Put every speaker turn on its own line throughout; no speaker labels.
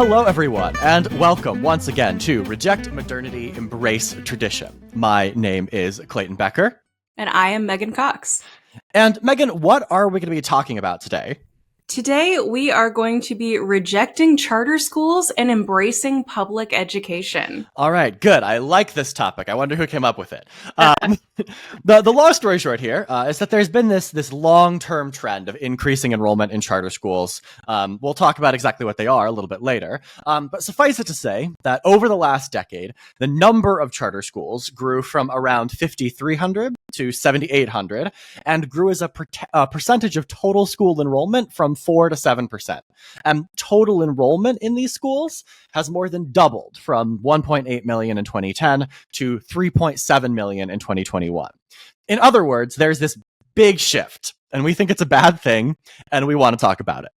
Hello, everyone, and welcome once again to Reject Modernity, Embrace Tradition. My name is Clayton Becker.
And I am Megan Cox.
And Megan, what are we going to be talking about today?
Today, we are going to be rejecting charter schools and embracing public education.
All right, good. I like this topic. I wonder who came up with it. The long story short here is that there's been this long-term trend of increasing enrollment in charter schools. We'll talk about exactly what they are a little bit later. But suffice it to say that over the last decade, the number of charter schools grew from around 5,300 to 7,800 and grew as a percentage of total school enrollment from 4 to 7%. And total enrollment in these schools has more than doubled from 1.8 million in 2010 to 3.7 million in 2021. In other words, there's this big shift, and we think it's a bad thing, and we want to talk about it.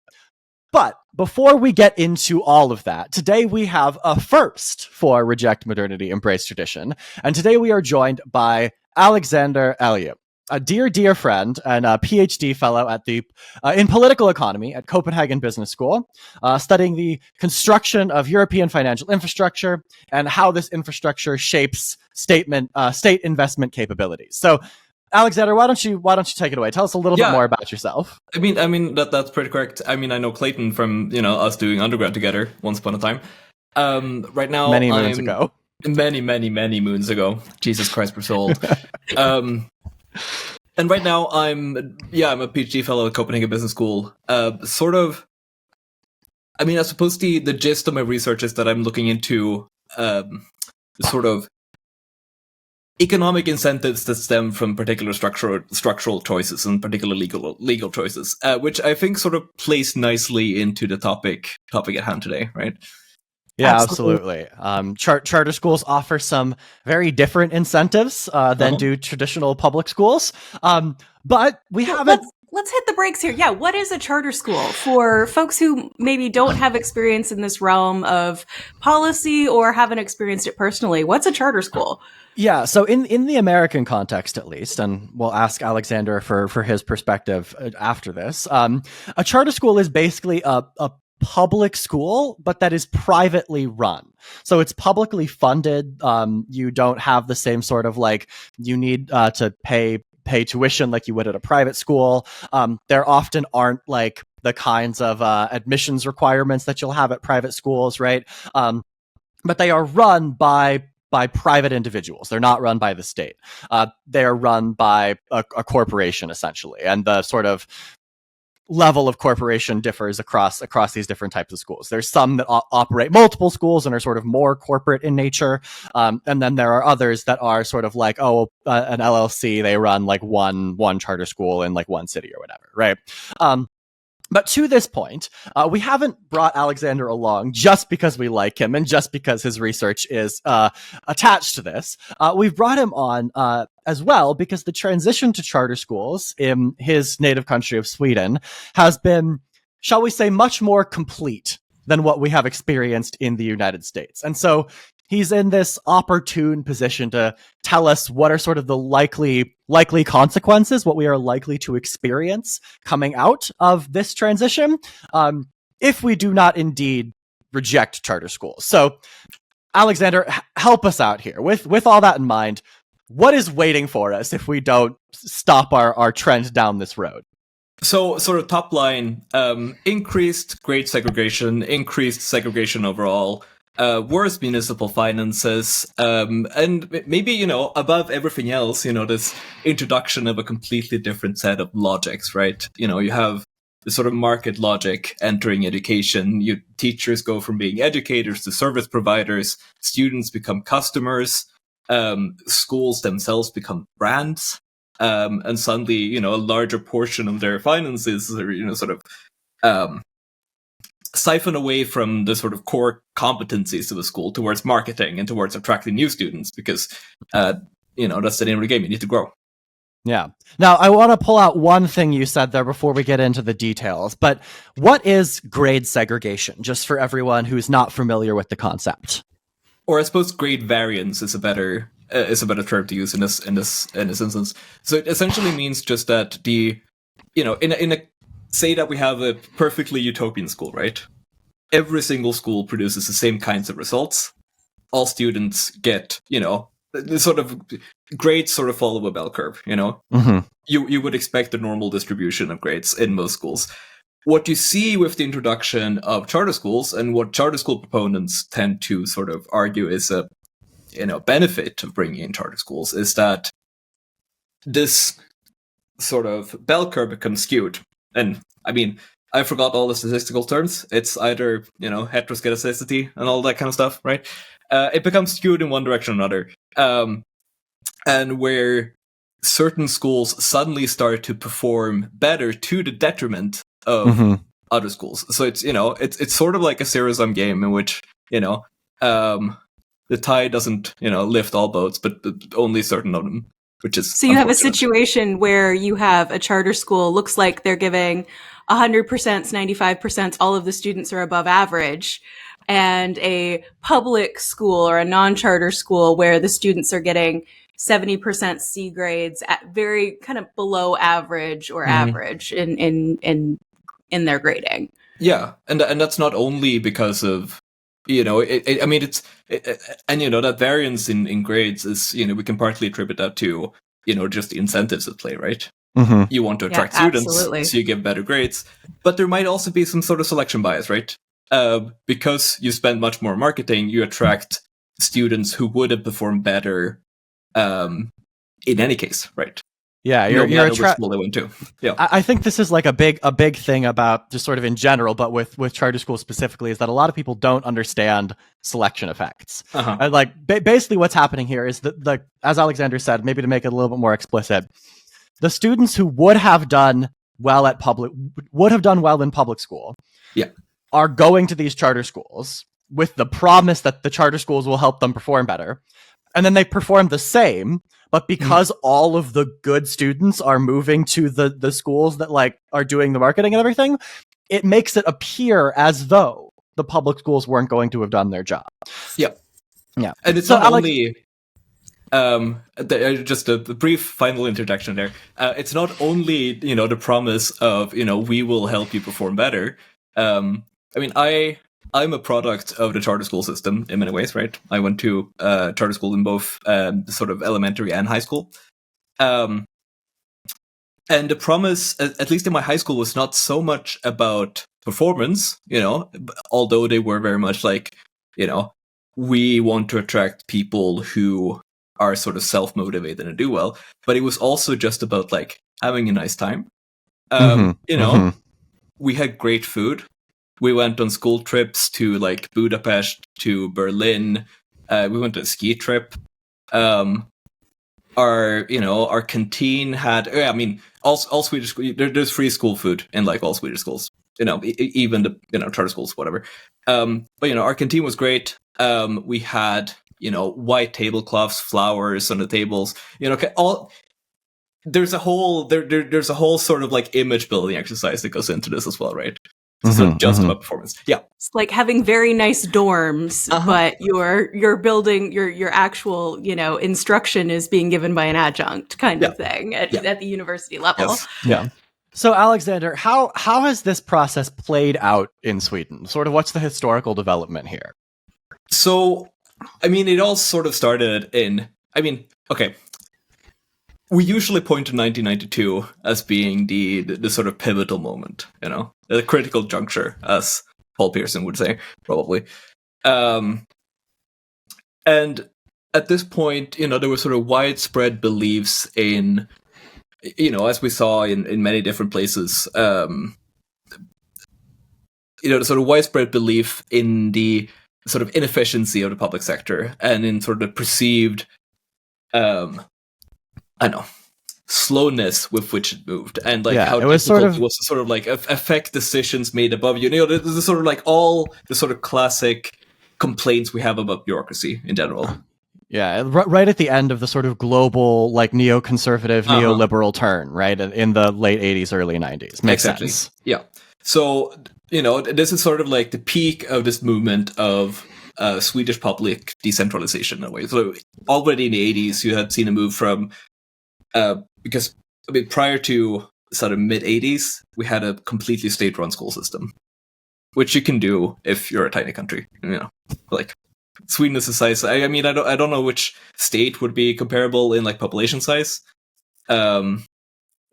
But before we get into all of that, today we have a first for Reject Modernity, Embrace Tradition. And today we are joined by Alexander Elg, a dear friend and a PhD fellow at in political economy at Copenhagen Business School, studying the construction of European financial infrastructure and how this infrastructure shapes state investment capabilities. So, Alexander, why don't you take it away? Tell us a little bit more about yourself.
I mean that's pretty correct. I mean, I know Clayton from us doing undergrad together once upon a time. Right now,
many moons ago.
Many moons ago. Jesus Christ, we're so old. And right now, I'm a PhD fellow at Copenhagen Business School. I suppose the gist of my research is that I'm looking into sort of economic incentives that stem from particular structural choices and particular legal choices, which I think sort of plays nicely into the topic at hand today, right?
Yeah, absolutely. Charter schools offer some very different incentives than do traditional public schools. But we haven't...
Let's hit the brakes here. Yeah, what is a charter school? For folks who maybe don't have experience in this realm of policy or haven't experienced it personally, what's a charter school?
Yeah, so in the American context, at least, and we'll ask Alexander for his perspective after this, a charter school is basically a public school, but that is privately run. So it's publicly funded. You don't have the same sort of you need to pay tuition like you would at a private school. There often aren't the kinds of admissions requirements that you'll have at private schools, right? But they are run by private individuals. They're not run by the state. They are run by a corporation, essentially. And the sort of level of corporation differs across these different types of schools. There's some that operate multiple schools and are sort of more corporate in nature. And then there are others that are sort of an LLC. They run one charter school in one city or whatever, right? But to this point, we haven't brought Alexander along just because we like him and just because his research is attached to this. We've brought him on as well because the transition to charter schools in his native country of Sweden has been, shall we say, much more complete than what we have experienced in the United States. And so he's in this opportune position to tell us what are sort of the likely consequences, what we are likely to experience coming out of this transition, if we do not indeed reject charter schools. So, Alexander, help us out here. With all that in mind, what is waiting for us if we don't stop our trend down this road?
So, sort of top line, increased grade segregation, increased segregation overall, worse municipal finances, and maybe, above everything else, this introduction of a completely different set of logics, right? You have the sort of market logic entering education. Teachers go from being educators to service providers, students become customers, schools themselves become brands, and suddenly, a larger portion of their finances are, siphon away from the sort of core competencies of the school towards marketing and towards attracting new students because, that's the name of the game. You need to grow.
Yeah. Now, I want to pull out one thing you said there before we get into the details, but what is grade segregation, just for everyone who's not familiar with the concept?
Or I suppose grade variance is a better term to use in this instance. So it essentially means just that in a say that we have a perfectly utopian school, right? every single school produces the same kinds of results. All students get, the sort of grades sort of follow a bell curve,
Mm-hmm.
You would expect a normal distribution of grades in most schools. What you see with the introduction of charter schools, and what charter school proponents tend to sort of argue is a benefit of bringing in charter schools, is that this sort of bell curve becomes skewed. And I mean, I forgot all the statistical terms. It's either, heteroscedasticity and all that kind of stuff, right? It becomes skewed in one direction or another. And where certain schools suddenly start to perform better to the detriment of other schools. So it's, it's sort of like a zero-sum game in which, the tide doesn't, lift all boats, but only certain of them, which is
so you have a situation where you have a charter school, looks like they're giving 100%, 95%, all of the students are above average, and a public school or a non-charter school where the students are getting 70% C grades at very kind of below average or average in their grading.
Yeah, and that's not only because of that variance in grades is, we can partly attribute that to, just the incentives at play, right?
Mm-hmm.
You want to attract students,
absolutely.
so you give better grades. But there might also be some sort of selection bias, right? Because you spend much more marketing, you attract students who would have performed better in any case, right?
Yeah,
you're which school they went to. Yeah,
I think this is like a big thing about just sort of in general, but with charter schools specifically, is that a lot of people don't understand selection effects. And like basically, what's happening here is that as Alexander said, maybe to make it a little bit more explicit, the students who would have done well in public school, are going to these charter schools with the promise that the charter schools will help them perform better, and then they perform the same. But because all of the good students are moving to the schools that like are doing the marketing and everything, it makes it appear as though the public schools weren't going to have done their job.
Yeah. And it's
so
not only just a brief final interjection there. It's not only, the promise of, we will help you perform better. I'm a product of the charter school system in many ways, right? I went to charter school in both sort of elementary and high school. And the promise, at least in my high school, was not so much about performance, although they were very much like, we want to attract people who are sort of self-motivated and do well. But it was also just about like having a nice time. We had great food. We went on school trips to like Budapest, to Berlin. We went on a ski trip. Our canteen had. All Swedish school. There's free school food in like all Swedish schools. Even the charter schools, whatever. But our canteen was great. We had white tablecloths, flowers on the tables. There's a whole sort of like image building exercise that goes into this as well, right? It's not just about performance. Yeah,
it's like having very nice dorms, but you're building your actual instruction is being given by an adjunct kind of thing at the university level.
Yes.
Yeah. So Alexander, how has this process played out in Sweden? Sort of what's the historical development here?
So, it all sort of started in. Okay. We usually point to 1992 as being the sort of pivotal moment, the critical juncture, as Paul Pearson would say, probably. And at this point, there were sort of widespread beliefs in, as we saw in many different places, the sort of widespread belief in the sort of inefficiency of the public sector and in sort of the perceived slowness with which it moved, and like how it was difficult it was to sort of like affect decisions made above you. There's sort of like all the sort of classic complaints we have about bureaucracy in general.
Yeah, right at the end of the sort of global, like neoconservative, neoliberal turn, right in the late 80s, early 90s. Makes sense.
Yeah. So this is sort of like the peak of this movement of Swedish public decentralization in a way. So already in the 80s, you had seen a move from because prior to sort of mid 80s, we had a completely state-run school system. which you can do if you're a tiny country. Like Sweden is a size. I mean, I don't know which state would be comparable in like population size.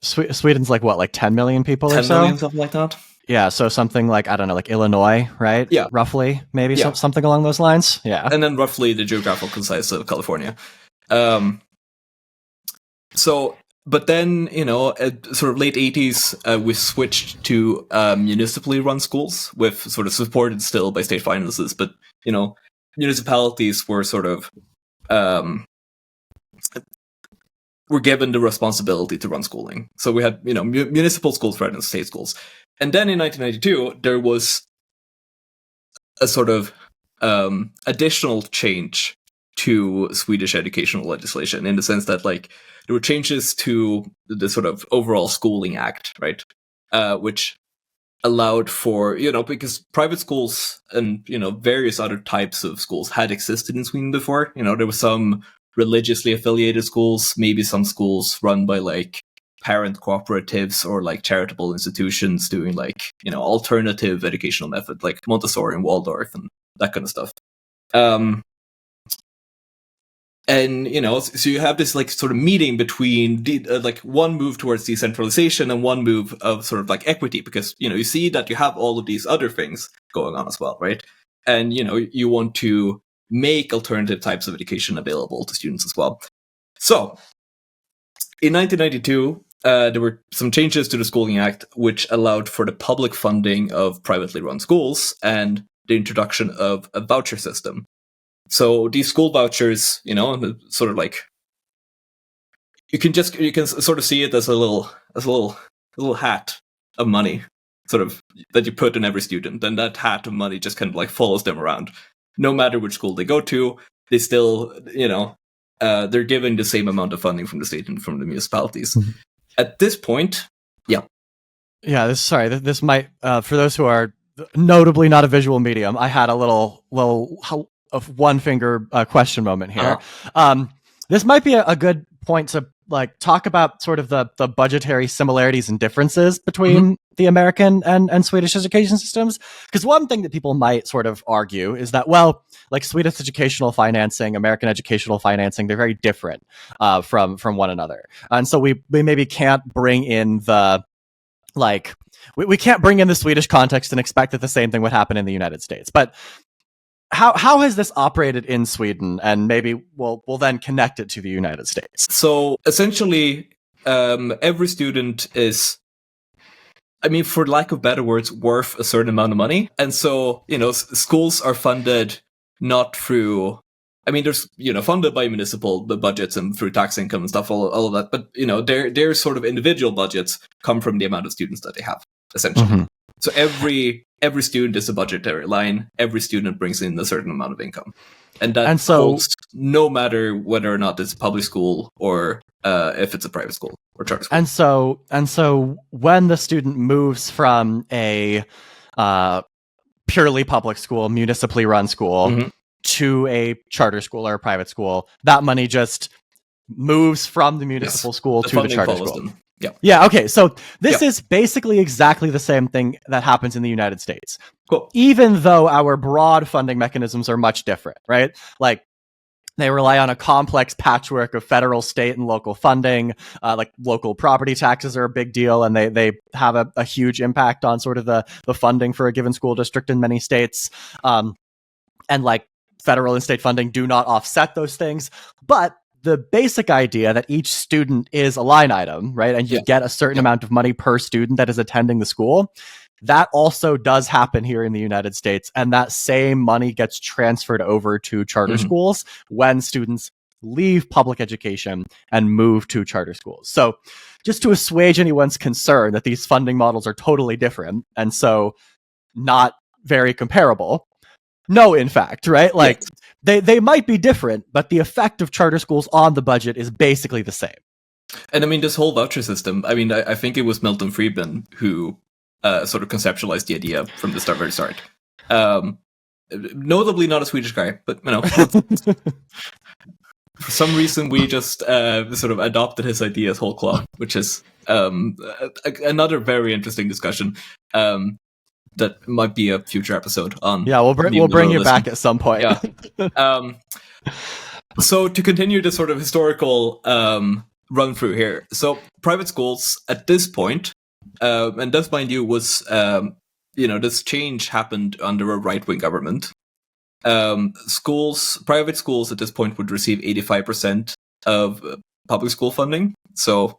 Sweden's like what, like 10 million people
10
or so?
million, something like that.
Yeah, so something like, I don't know, like Illinois, right?
Yeah.
Roughly, maybe something along those lines. Yeah.
And then roughly the geographical size of California. But then, at sort of late 80s, we switched to municipally run schools with sort of supported still by state finances. But, municipalities were sort of were given the responsibility to run schooling. So we had, municipal schools rather than state schools. And then in 1992, there was a sort of additional change to Swedish educational legislation, in the sense that, like, there were changes to the sort of overall schooling act, right? Which allowed for, because private schools and, various other types of schools had existed in Sweden before. There were some religiously affiliated schools, maybe some schools run by like parent cooperatives or like charitable institutions doing like, alternative educational method, like Montessori and Waldorf and that kind of stuff. And, so you have this like sort of meeting between like one move towards decentralization and one move of sort of like equity, because, you see that you have all of these other things going on as well, right? And, you want to make alternative types of education available to students as well. So in 1992, there were some changes to the Schooling Act, which allowed for the public funding of privately run schools and the introduction of a voucher system. So these school vouchers, sort of like, you can sort of see it as a little hat of money, sort of, that you put in every student, and that hat of money just kind of like follows them around. No matter which school they go to, they still, they're given the same amount of funding from the state and from the municipalities. Mm-hmm. At this point,
this might, for those who are notably not a visual medium, I had a little of one finger question moment here. This might be a good point to like talk about sort of the budgetary similarities and differences between the American and Swedish education systems. Because one thing that people might sort of argue is that, well, like Swedish educational financing, American educational financing, they're very different from one another. And so we maybe can't bring in the, like, we can't bring in the Swedish context and expect that the same thing would happen in the United States. But how has this operated in Sweden, and maybe we'll then connect it to the United States?
So essentially, every student is, I mean, for lack of better words, worth a certain amount of money. And so, schools are funded not through, I mean, there's, funded by municipal budgets and through tax income and stuff, all of that. But, their sort of individual budgets come from the amount of students that they have, essentially. Mm-hmm. So every student is a budgetary line. Every student brings in a certain amount of income, and holds no matter whether or not it's a public school or if it's a private school or charter school.
And so when the student moves from a purely public school, municipally run school, to a charter school or a private school, that money just moves from the municipal school to the charter school. Them. Yeah. Okay. So this is basically exactly the same thing that happens in the United States.
Cool.
Even though our broad funding mechanisms are much different, right? Like, they rely on a complex patchwork of federal, state, and local funding. Like, local property taxes are a big deal, and they have a huge impact on sort of the funding for a given school district in many states. And like, federal and state funding do not offset those things, but the basic idea that each student is a line item, right? And you get a certain amount of money per student that is attending the school. That also does happen here in the United States. And that same money gets transferred over to charter schools when students leave public education and move to charter schools. So just to assuage anyone's concern that these funding models are totally different and so not very comparable, no, in fact, right? Like, they might be different, but the effect of charter schools on the budget is basically the same.
And I mean, this whole voucher system, I mean, I think it was Milton Friedman who sort of conceptualized the idea from the very start. Notably not a Swedish guy, but, for some reason we just sort of adopted his ideas whole cloth, which is another very interesting discussion. that might be a future episode on.
Yeah, we'll bring you back at some point.
Yeah. So to continue the sort of historical run through here, so private schools at this point, and this, mind you, was this change happened under a right-wing government. Private schools at this point would receive 85% of public school funding. So,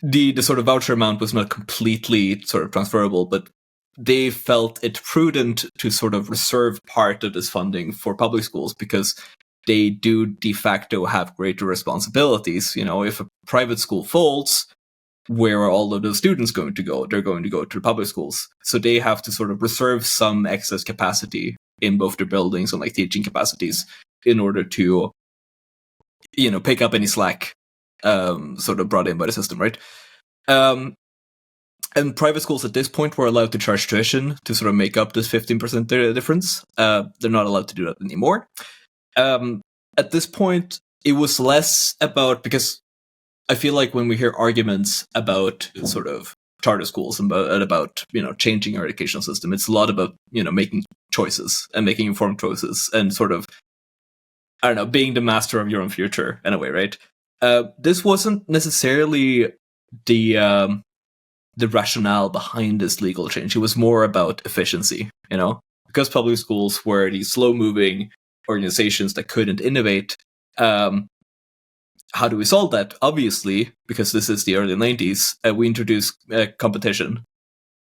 the sort of voucher amount was not completely sort of transferable, but they felt it prudent to sort of reserve part of this funding for public schools because they do de facto have greater responsibilities. If a private school folds, where are all of those students going to go? They're going to go to public schools. So they have to sort of reserve some excess capacity in both their buildings and like teaching capacities in order to, pick up any slack sort of brought in by the system, right? And private schools at this point were allowed to charge tuition to sort of make up this 15% difference. They're not allowed to do that anymore. At this point, it was less about, because I feel like when we hear arguments about sort of charter schools and about changing our educational system, it's a lot about making choices and making informed choices and sort of, I don't know, being the master of your own future in a way, right? This wasn't necessarily the rationale behind this legal change. It was more about efficiency, because public schools were these slow-moving organizations that couldn't innovate. How do we solve that? Obviously, because this is the early 90s, we introduced competition.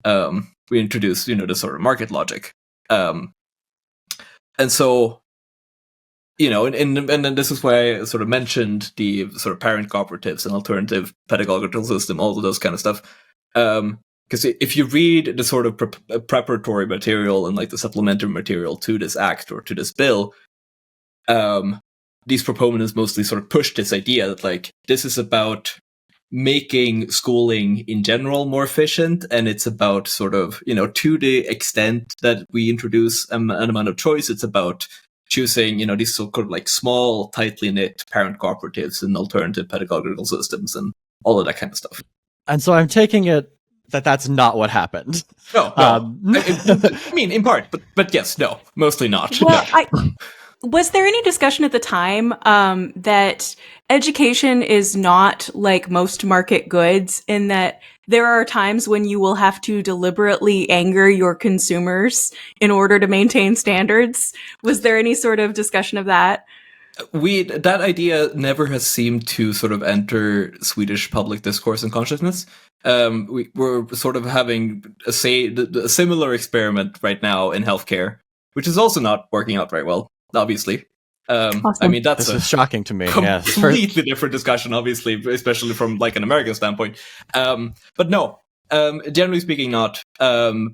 We introduced, the sort of market logic. And so, and then this is why I sort of mentioned the sort of parent cooperatives and alternative pedagogical system, all of those kind of stuff. Because if you read the sort of preparatory material and like the supplementary material to this act or to this bill, these proponents mostly sort of push this idea that like this is about making schooling in general more efficient, and it's about sort of to the extent that we introduce an amount of choice, it's about choosing these sort of like small, tightly knit parent cooperatives and alternative pedagogical systems and all of that kind of stuff.
And so I'm taking it that that's not what happened.
No. I mean, in part, but yes, no, mostly not.
Well,
no.
Was there any discussion at the time that education is not like most market goods, in that there are times when you will have to deliberately anger your consumers in order to maintain standards? Was there any sort of discussion of that?
That idea never has seemed to sort of enter Swedish public discourse and consciousness. We're sort of having a similar experiment right now in healthcare, which is also not working out very well, obviously.
Awesome.
I mean, this
is shocking to me.
Completely different discussion, obviously, especially from like an American standpoint. But no, generally speaking, not.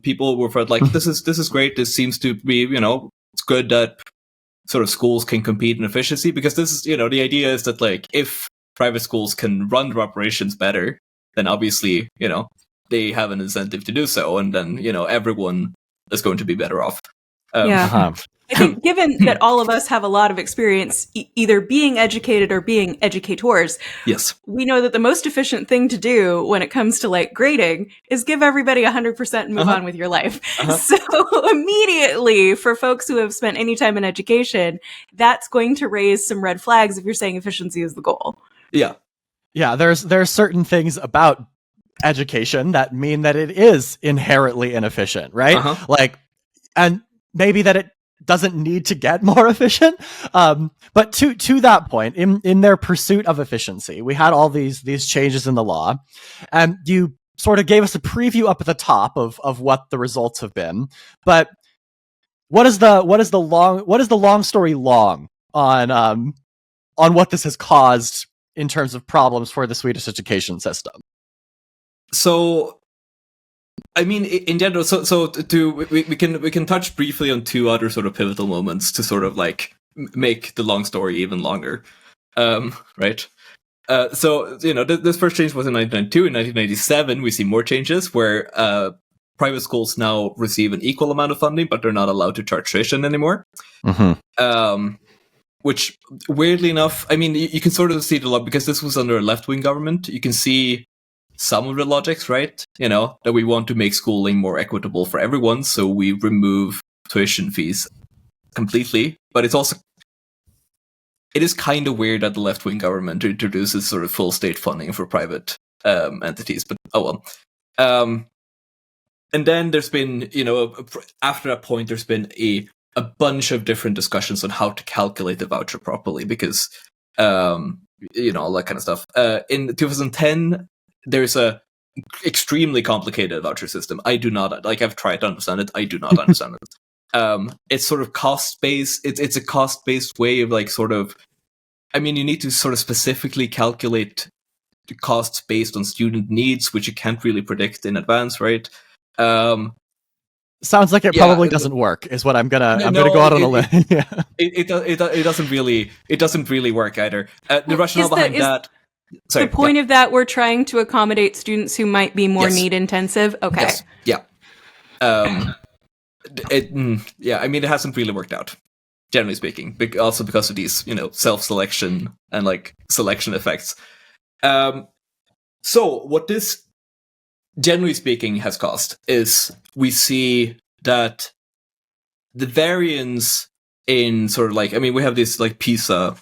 People were felt like this is great. This seems to be, it's good that sort of schools can compete in efficiency, because this is, the idea is that like if private schools can run their operations better, then obviously, they have an incentive to do so, and then everyone is going to be better off.
I think given that all of us have a lot of experience either being educated or being educators,
yes,
we know that the most efficient thing to do when it comes to like grading is give everybody 100% and move on with your life. So immediately, for folks who have spent any time in education, that's going to raise some red flags if you're saying efficiency is the goal.
Yeah, there's certain things about education that mean that it is inherently inefficient, right? Like, and maybe that it doesn't need to get more efficient. But to that point, in their pursuit of efficiency, we had all these changes in the law, and you sort of gave us a preview up at the top of what the results have been. But what is the long story long on what this has caused in terms of problems for the Swedish education system?
So, I mean, in general, we can touch briefly on two other sort of pivotal moments to sort of like make the long story even longer, right? So this first change was in 1992. In 1997, we see more changes where private schools now receive an equal amount of funding, but they're not allowed to charge tuition anymore. Which, weirdly enough, I mean, you can sort of see it a lot because this was under a left-wing government. You can see some of the logics, right? That we want to make schooling more equitable for everyone, so we remove tuition fees completely. But it is kind of weird that the left-wing government introduces sort of full state funding for private entities, but oh well. And then there's been, after that point, there's been a bunch of different discussions on how to calculate the voucher properly, because, all that kind of stuff. In 2010, there's a extremely complicated voucher system. I do not, I've tried to understand it. I do not understand it. It's sort of cost-based. It's a cost-based way of you need to sort of specifically calculate the costs based on student needs, which you can't really predict in advance, right?
Sounds like it probably doesn't work, is what I'm gonna go out on a limb.
It doesn't really work either. The rationale behind that. Sorry,
the point of that, we're trying to accommodate students who might be more need intensive. Okay.
Yes. Yeah. It hasn't really worked out, generally speaking. Also because of these, self-selection and selection effects. So what this, generally speaking, has caused is we see that the variance in sort of we have this PISA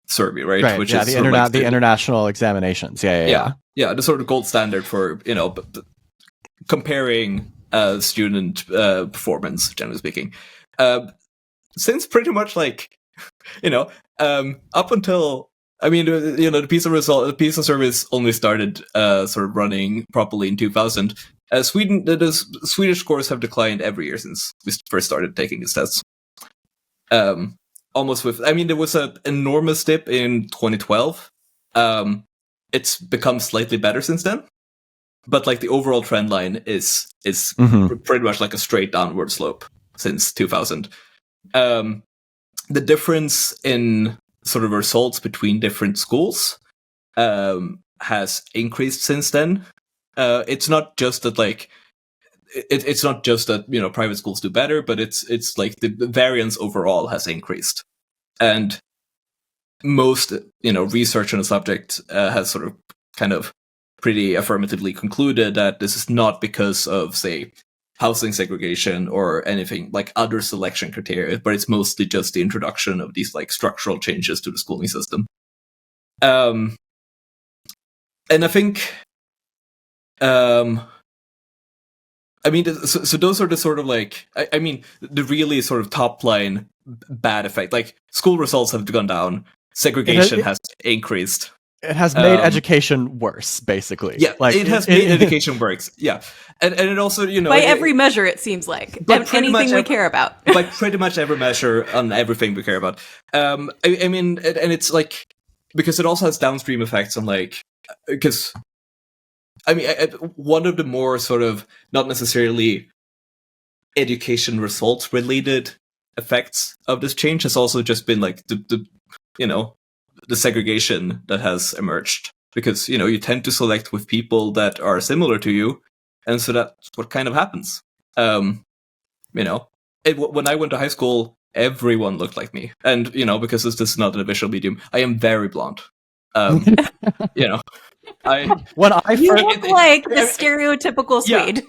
survey, right?
Which is the international examinations. Yeah.
The sort of gold standard for comparing student performance, generally speaking. Since pretty much up until the PISA service only started sort of running properly in 2000. The Swedish scores have declined every year since we first started taking these tests. Almost there was an enormous dip in 2012. It's become slightly better since then, but the overall trend line is pretty much a straight downward slope since 2000. The difference in sort of results between different schools has increased since then. It's not just that it's not just that private schools do better, but it's the variance overall has increased, and most research on the subject has sort of kind of pretty affirmatively concluded that this is not because of, say, housing segregation or anything other selection criteria, but it's mostly just the introduction of these structural changes to the schooling system. And I think, so those are the sort of the really sort of top line bad effect. School results have gone down, segregation has increased.
It has made education worse, basically.
Yeah, it has made education worse. Yeah, and it also
by every measure, it seems like anything we care about.
By pretty much every measure on everything we care about. And it's because it also has downstream effects on because one of the more sort of not necessarily education results related effects of this change has also just been the segregation that has emerged, because you tend to select with people that are similar to you, and so that's what kind of happens. When I went to high school, everyone looked like me, and because this is not a visual medium, I am very blonde.
You look like the stereotypical Swede.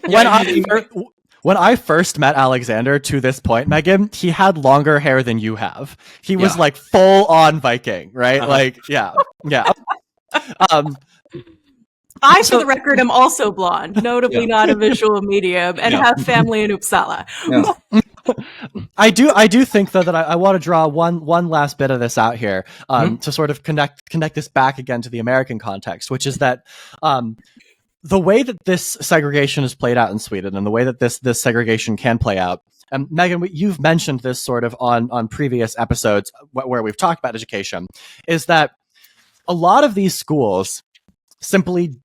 When I first met Alexander, to this point, Megan, he had longer hair than you have. He was full on Viking, right?
Uh-huh.
Yeah.
For the record, am also blonde, notably not a visual medium, and have family in Uppsala.
Yeah.
I do think though that I want to draw one last bit of this out here to sort of connect this back again to the American context, which is that the way that this segregation is played out in Sweden, and the way that this segregation can play out, and Megan, you've mentioned this sort of on previous episodes where we've talked about education, is that a lot of these schools simply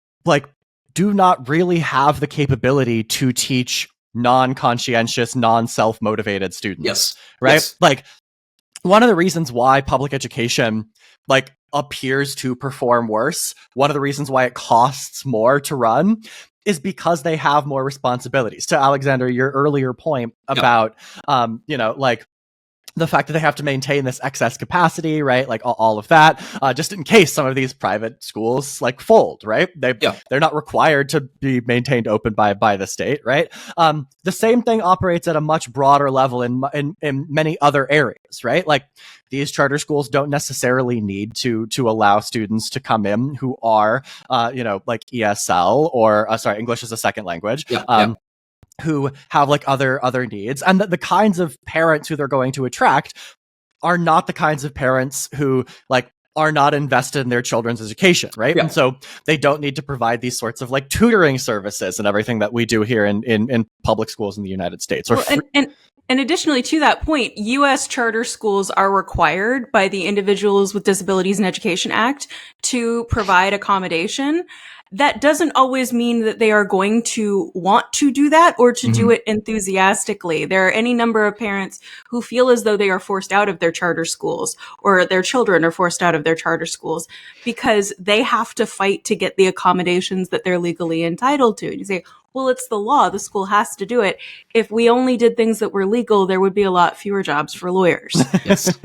do not really have the capability to teach non-conscientious, non-self-motivated students.
Yes.
Right?
Yes.
One of the reasons why public education appears to perform worse, one of the reasons why it costs more to run, is because they have more responsibilities. To Alexander, your earlier point about the fact that they have to maintain this excess capacity, right? Like all of that, just in case some of these private schools like fold, right? They're not required to be maintained open by the state, right? The same thing operates at a much broader level in many other areas, right? Like these charter schools don't necessarily need to allow students to come in who are, like ESL or English as a second language. Who have like other needs, and the kinds of parents who they're going to attract are not the kinds of parents who like are not invested in their children's education, right? And so they don't need to provide these sorts of like tutoring services and everything that we do here in public schools in the United States.
And additionally to that point, U.S. charter schools are required by the Individuals with Disabilities in Education Act to provide accommodation. That doesn't always mean that they are going to want to do that or to do it enthusiastically. There are any number of parents who feel as though they are forced out of their charter schools, or their children are forced out of their charter schools because they have to fight to get the accommodations that they're legally entitled to. And you say, well, it's the law. The school has to do it. If we only did things that were legal, there would be a lot fewer jobs for lawyers.
Yes.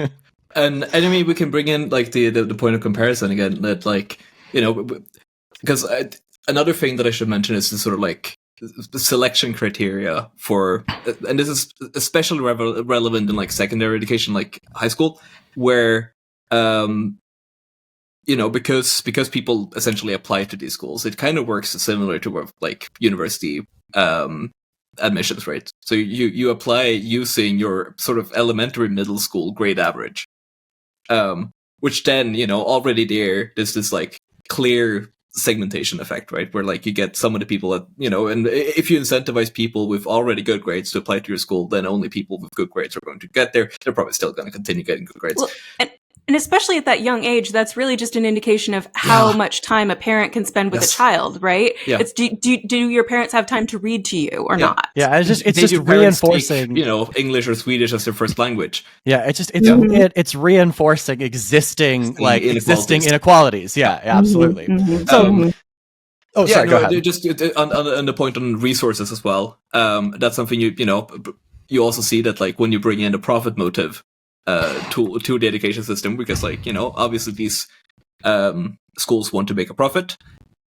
And I mean, we can bring in like the point of comparison again, that like, because another thing that I should mention is the sort of like the selection criteria for, and this is especially relevant in like secondary education, like high school, where, because people essentially apply to these schools, it kind of works similar to like university admissions, right? So you apply using your sort of elementary middle school grade average, which then, already there's this like clear segmentation effect, right? Where like you get some of the people that, and if you incentivize people with already good grades to apply to your school, then only people with good grades are going to get there. They're probably still going to continue getting good grades.
Well, and especially at that young age, that's really just an indication of how much time a parent can spend with a child, right?
Yeah.
It's do your parents have time to read to you or not?
Yeah, it's just reinforcing
English or Swedish as their first language.
Yeah, it's reinforcing existing inequalities. Yeah, absolutely. So sorry, go ahead.
Just on the point on resources as well. That's something you also see that like when you bring in a profit motive to the education system, because like obviously these schools want to make a profit.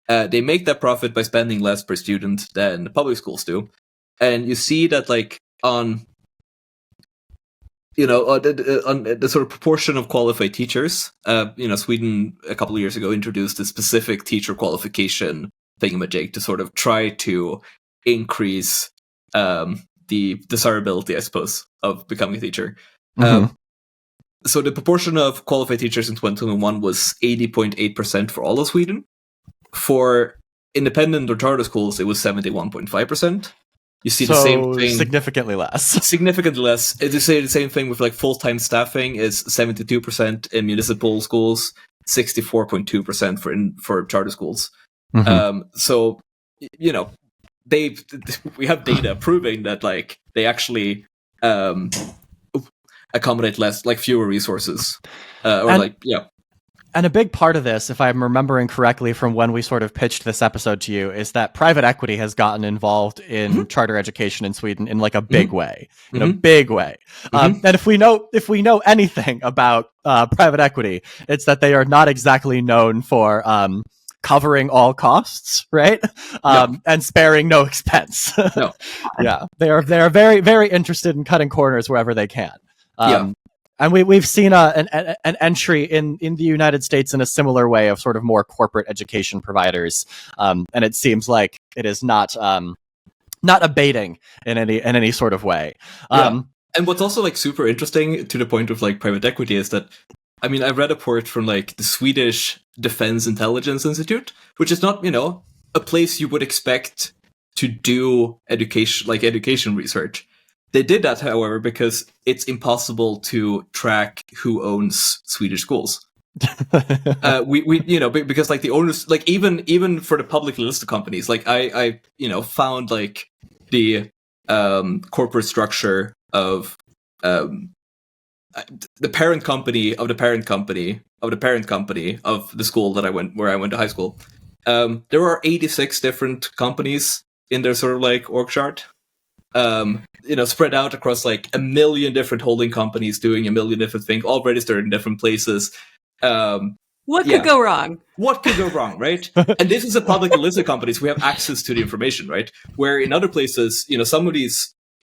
They make that profit by spending less per student than the public schools do, and you see that like on the sort of proportion of qualified teachers. Sweden a couple of years ago introduced a specific teacher qualification thingamajig to sort of try to increase the desirability, I suppose, of becoming a teacher. So the proportion of qualified teachers in 2021 was 80.8% for all of Sweden. For independent or charter schools, it was 71.5%. You see the same thing.
Significantly less.
Significantly less. You say the same thing with like full-time staffing is 72% in municipal schools, 64.2% for charter schools. So, we have data proving that like they actually accommodate less, like fewer resources,
And a big part of this, if I'm remembering correctly from when we sort of pitched this episode to you, is that private equity has gotten involved in charter education in Sweden in like a big way, in a big way. And if we know anything about private equity, it's that they are not exactly known for covering all costs, right? And sparing no expense.
No.
Yeah, they are very, very interested in cutting corners wherever they can. And we've seen an entry in the United States in a similar way of sort of more corporate education providers, and it seems like it is not abating in any sort of way.
And what's also like super interesting to the point of like private equity is that, I mean, I read a report from like the Swedish Defense Intelligence Institute, which is not a place you would expect to do education research. They did that, however, because it's impossible to track who owns Swedish schools. Because like the owners, like even for the publicly listed companies, like I found like the corporate structure of the parent company of the parent company of the parent company of the school where I went to high school. There are 86 different companies in their sort of like org chart. spread out across like a million different holding companies doing a million different things, all registered in different places.
What could go wrong?
What could go wrong, right? And this is a publicly listed companies. We have access to the information, right? Where in other places,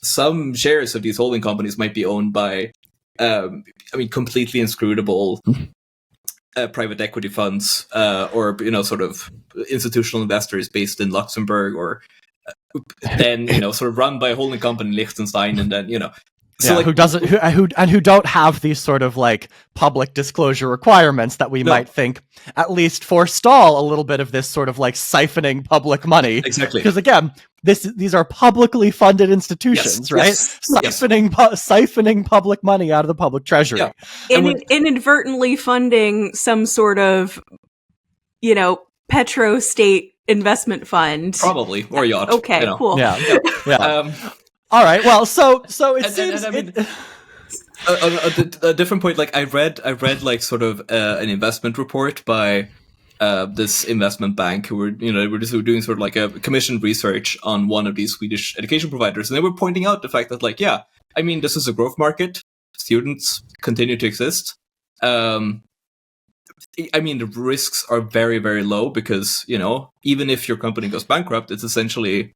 some shares of these holding companies might be owned by, completely inscrutable private equity funds, or sort of institutional investors based in Luxembourg, or then sort of run by a holding company in Liechtenstein, and then
So who don't have these sort of like public disclosure requirements that we might think at least forestall a little bit of this sort of like siphoning public money.
Exactly.
Because again, these are publicly funded institutions, right?
Yes.
Siphoning public money out of the public treasury.
Yeah.
Inadvertently funding some sort of, petro state investment fund.
Probably. Or yacht.
Okay, cool.
Yeah. All right. Well, so it seems.
A different point. Like I read like sort of an investment report by this investment bank who were doing sort of like a commissioned research on one of these Swedish education providers, and they were pointing out the fact that like this is a growth market. Students continue to exist. The risks are very, very low because even if your company goes bankrupt, it's essentially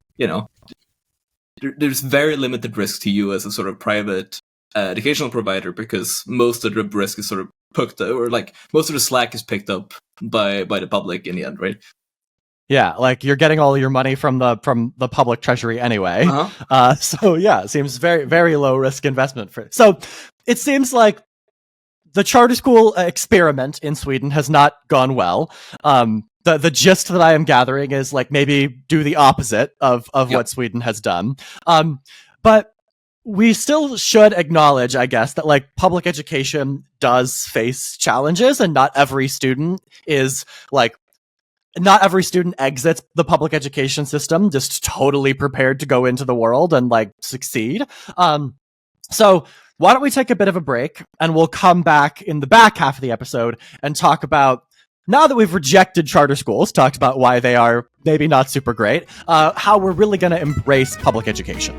there's very limited risk to you as a sort of private educational provider, because most of the risk is sort of most of the slack is picked up by the public in the end, right?
Yeah, like you're getting all your money from the public treasury anyway. So yeah, it seems very, very low risk investment so it seems like the charter school experiment in Sweden has not gone well. The gist that I am gathering is like maybe do the opposite of what Sweden has done. But we still should acknowledge, I guess, that like public education does face challenges, and not every student exits the public education system just totally prepared to go into the world and like succeed. So why don't we take a bit of a break, and we'll come back in the back half of the episode and talk about, now that we've rejected charter schools, talked about why they are maybe not super great, how we're really going to embrace public education.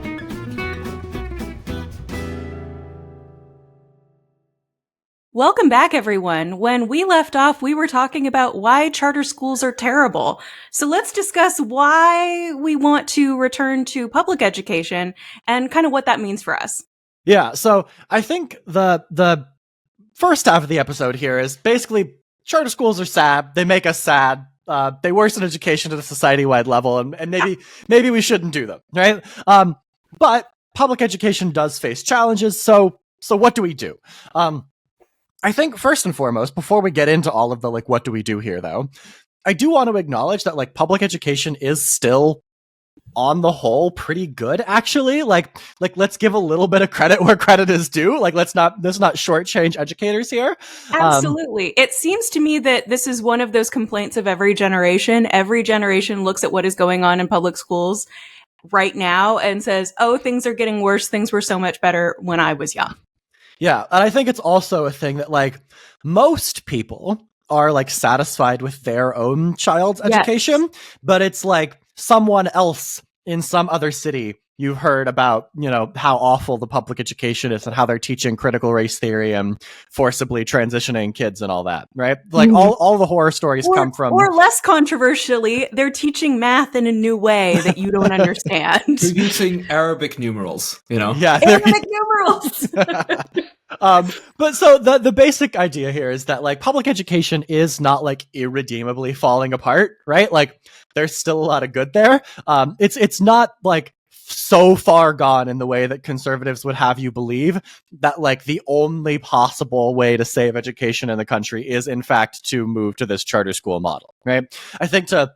Welcome back, everyone. When we left off, we were talking about why charter schools are terrible. So let's discuss why we want to return to public education and kind of what that means for us.
Yeah, so I think the first half of the episode here is basically charter schools are sad. They make us sad. They worsen education at a society-wide level, and maybe we shouldn't do them, right? But public education does face challenges. So what do we do? I think first and foremost, before we get into all of the like what do we do here, though, I do want to acknowledge that like public education is still, on the whole, pretty good, actually. Like let's give a little bit of credit where credit is due. Like let's not shortchange educators here.
Absolutely. It seems to me that this is one of those complaints of every generation. Every generation looks at what is going on in public schools right now and says, oh, things are getting worse. Things were so much better when I was young.
Yeah. And I think it's also a thing that like most people are like satisfied with their own child's education, but it's like someone else in some other city, you've heard about, how awful the public education is and how they're teaching critical race theory and forcibly transitioning kids and all that, right? Like all the horror stories come from...
Or less controversially, they're teaching math in a new way that you don't understand.
They're using Arabic numerals,
Yeah,
Arabic numerals!
But so the basic idea here is that like public education is not like irredeemably falling apart, right? Like there's still a lot of good there. It's not like so far gone in the way that conservatives would have you believe, that like the only possible way to save education in the country is in fact to move to this charter school model, right? I think to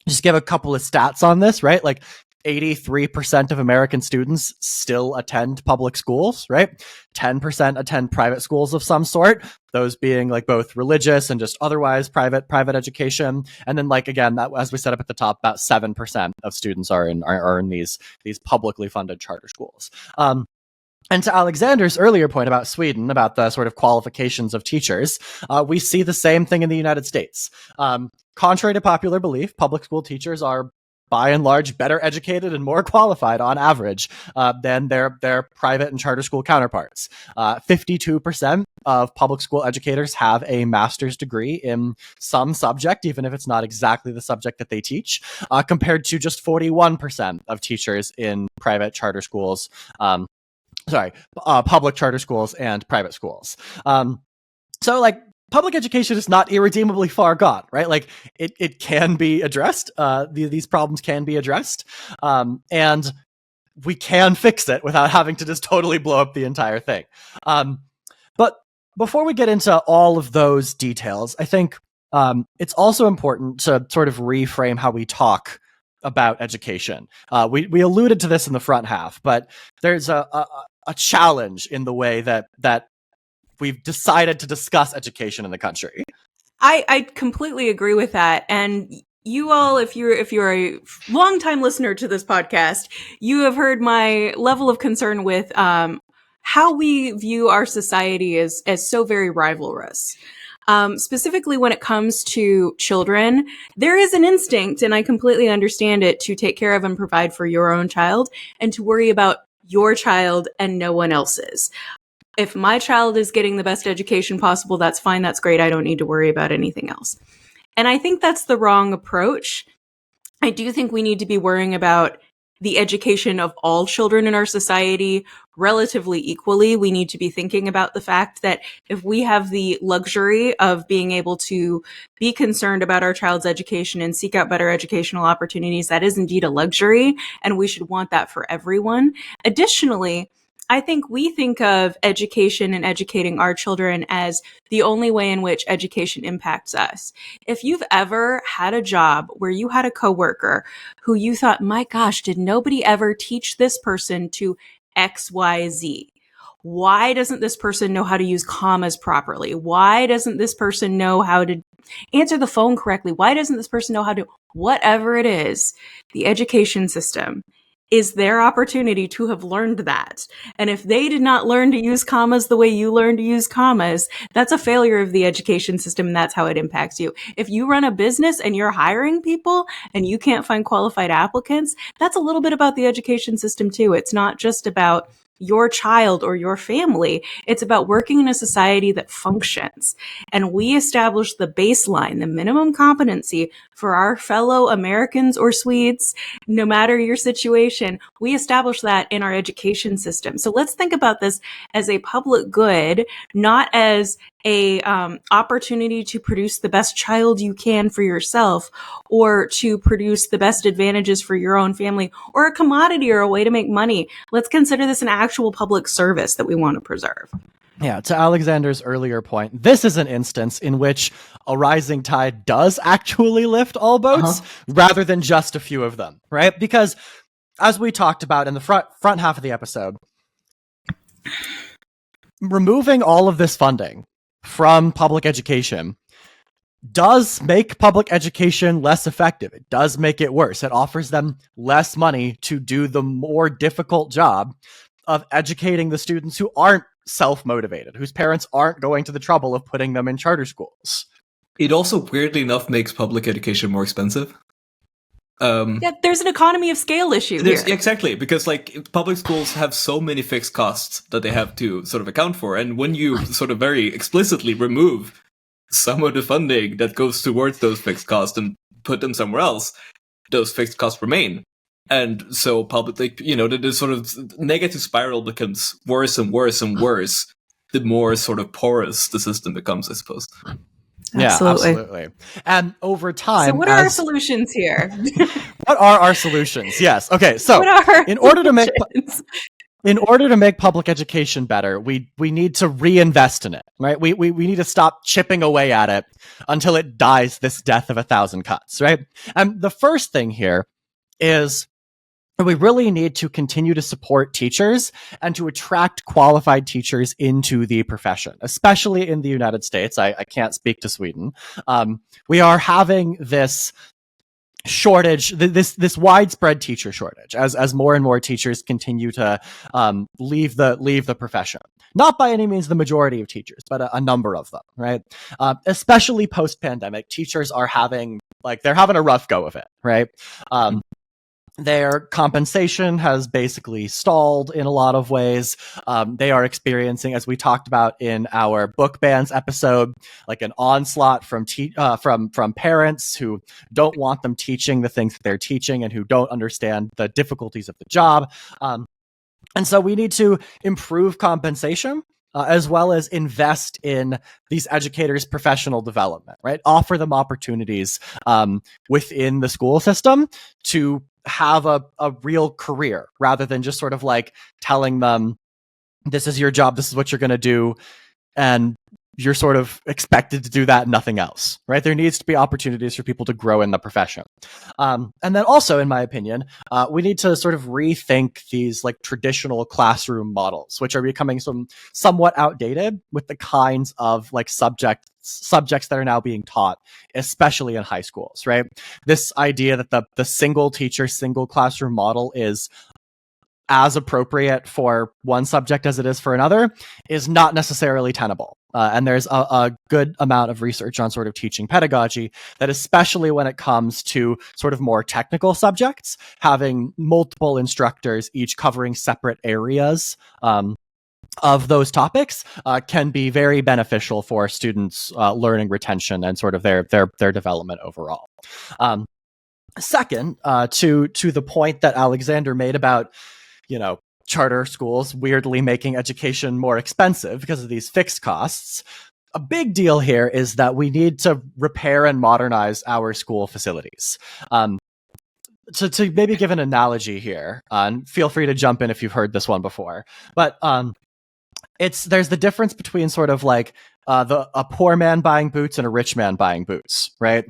just give a couple of stats on this, right? Like 83% of American students still attend public schools, right? 10% attend private schools of some sort, those being like both religious and just otherwise private education. And then like, again, that, as we set up at the top, about 7% of students are in these publicly funded charter schools. And to Alexander's earlier point about Sweden, about the sort of qualifications of teachers, we see the same thing in the United States. Contrary to popular belief, public school teachers are by and large better educated and more qualified on average than their private and charter school counterparts. 52% of public school educators have a master's degree in some subject, even if it's not exactly the subject that they teach, compared to just 41% of teachers in private charter schools. Public charter schools and private schools. So like, public education is not irredeemably far gone, right? Like it can be addressed. These problems can be addressed. And we can fix it without having to just totally blow up the entire thing. But before we get into all of those details, I think it's also important to sort of reframe how we talk about education. We alluded to this in the front half, but there's a challenge in the way that we've decided to discuss education in the country.
I completely agree with that. And you all, if you're a longtime listener to this podcast, you have heard my level of concern with how we view our society as so very rivalrous. Specifically when it comes to children, there is an instinct, and I completely understand it, to take care of and provide for your own child and to worry about your child and no one else's. If my child is getting the best education possible, that's fine. That's great. I don't need to worry about anything else. And I think that's the wrong approach. I do think we need to be worrying about the education of all children in our society relatively equally. We need to be thinking about the fact that if we have the luxury of being able to be concerned about our child's education and seek out better educational opportunities, that is indeed a luxury, and we should want that for everyone. Additionally, I think we think of education and educating our children as the only way in which education impacts us. If you've ever had a job where you had a coworker who you thought, my gosh, did nobody ever teach this person to XYZ? Why doesn't this person know how to use commas properly? Why doesn't this person know how to answer the phone correctly? Why doesn't this person know how to, whatever it is, the education system is their opportunity to have learned that. And if they did not learn to use commas the way you learned to use commas, that's a failure of the education system, and that's how it impacts you. If you run a business and you're hiring people and you can't find qualified applicants, that's a little bit about the education system too. It's not just about your child or your family. It's about working in a society that functions. And we establish the baseline, the minimum competency for our fellow Americans or Swedes, no matter your situation. We establish that in our education system. So let's think about this as a public good, not as a opportunity to produce the best child you can for yourself, or to produce the best advantages for your own family, or a commodity or a way to make money. Let's consider this an actual public service that we want to preserve.
Yeah, to Alexander's earlier point, this is an instance in which a rising tide does actually lift all boats rather than just a few of them, right? Because as we talked about in the front half of the episode, removing all of this funding from public education does make public education less effective. It does make it worse. It offers them less money to do the more difficult job of educating the students who aren't self-motivated, whose parents aren't going to the trouble of putting them in charter schools.
It also, weirdly enough, makes public education more expensive.
Yeah, there's an economy of scale issue here.
Exactly, because like public schools have so many fixed costs that they have to sort of account for. And when you sort of very explicitly remove some of the funding that goes towards those fixed costs and put them somewhere else, those fixed costs remain. And so public, like, you know, the sort of negative spiral becomes worse and worse and worse the more sort of porous the system becomes, I suppose.
Yeah, absolutely. And over time,
so what are our solutions here?
What are our solutions? Yes. Okay. So in order to make public education better, we need to reinvest in it, right? We need to stop chipping away at it until it dies this death of 1,000 cuts, right? And the first thing here is we really need to continue to support teachers and to attract qualified teachers into the profession, especially in the United States. I can't speak to Sweden. We are having this shortage, this widespread teacher shortage, as more and more teachers continue to leave the profession. Not by any means the majority of teachers, but a number of them, right? Especially post-pandemic, teachers are having a rough go of it, right? Their compensation has basically stalled in a lot of ways. They are experiencing, as we talked about in our book bans episode, like an onslaught from parents who don't want them teaching the things that they're teaching and who don't understand the difficulties of the job. And so we need to improve compensation. As well as invest in these educators' professional development, right? Offer them opportunities within the school system to have a real career rather than just sort of like telling them, this is your job, this is what you're going to do, and you're sort of expected to do that and nothing else, right? There needs to be opportunities for people to grow in the profession. And then also, in my opinion, we need to sort of rethink these like traditional classroom models, which are becoming somewhat outdated with the kinds of like subjects that are now being taught, especially in high schools, right? This idea that the single teacher, single classroom model is as appropriate for one subject as it is for another is not necessarily tenable. And there's a good amount of research on sort of teaching pedagogy that, especially when it comes to sort of more technical subjects, having multiple instructors, each covering separate areas of those topics, can be very beneficial for students' learning retention and sort of their development overall. Second, to the point that Alexander made about, charter schools weirdly making education more expensive because of these fixed costs. A big deal here is that we need to repair and modernize our school facilities. To maybe give an analogy here, and feel free to jump in if you've heard this one before, but there's the difference between sort of like a poor man buying boots and a rich man buying boots, right?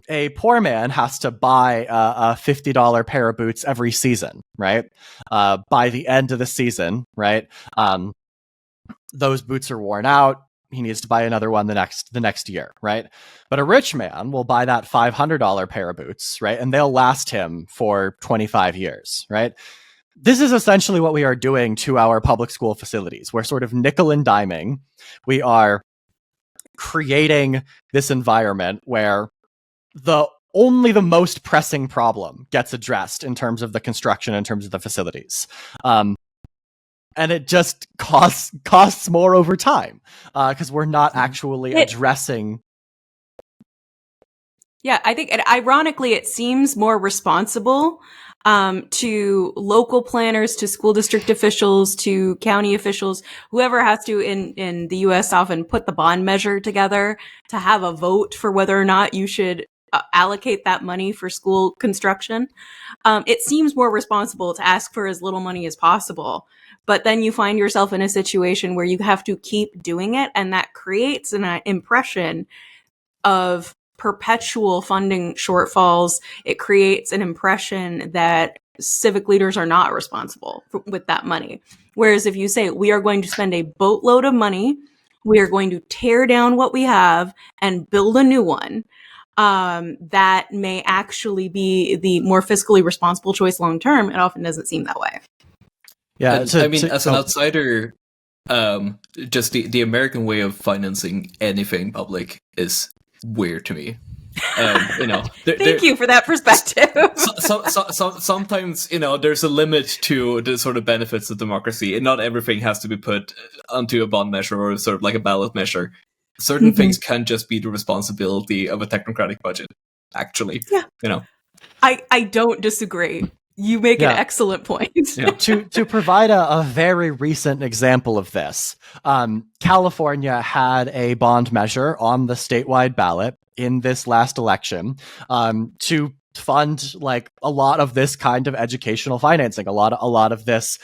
A poor man has to buy a $50 pair of boots every season, right? By the end of the season, right? Those boots are worn out. He needs to buy another one the next year, right? But a rich man will buy that $500 pair of boots, right? And they'll last him for 25 years, right? This is essentially what we are doing to our public school facilities. We're sort of nickel and diming. We are creating this environment where only the most pressing problem gets addressed in terms of the construction, in terms of the facilities. And it just costs more over time because we're not actually addressing.
Yeah, I think, and ironically, it seems more responsible to local planners, to school district officials, to county officials, whoever has to in the U.S. often put the bond measure together to have a vote for whether or not you should allocate that money for school construction. It seems more responsible to ask for as little money as possible. But then you find yourself in a situation where you have to keep doing it. And that creates an impression of perpetual funding shortfalls. It creates an impression that civic leaders are not responsible with that money. Whereas if you say, we are going to spend a boatload of money, we are going to tear down what we have and build a new one, that may actually be the more fiscally responsible choice long term. It often doesn't seem that way.
Yeah, as an outsider, just the American way of financing anything public is weird to me.
Thank you for that perspective.
Sometimes, there's a limit to the sort of benefits of democracy, and not everything has to be put onto a bond measure or sort of like a ballot measure. Certain things can just be the responsibility of a technocratic budget, actually.
Yeah. I don't disagree. You make an excellent point.
Yeah. To provide a very recent example of this, California had a bond measure on the statewide ballot in this last election to fund like a lot of this kind of educational financing, a lot of this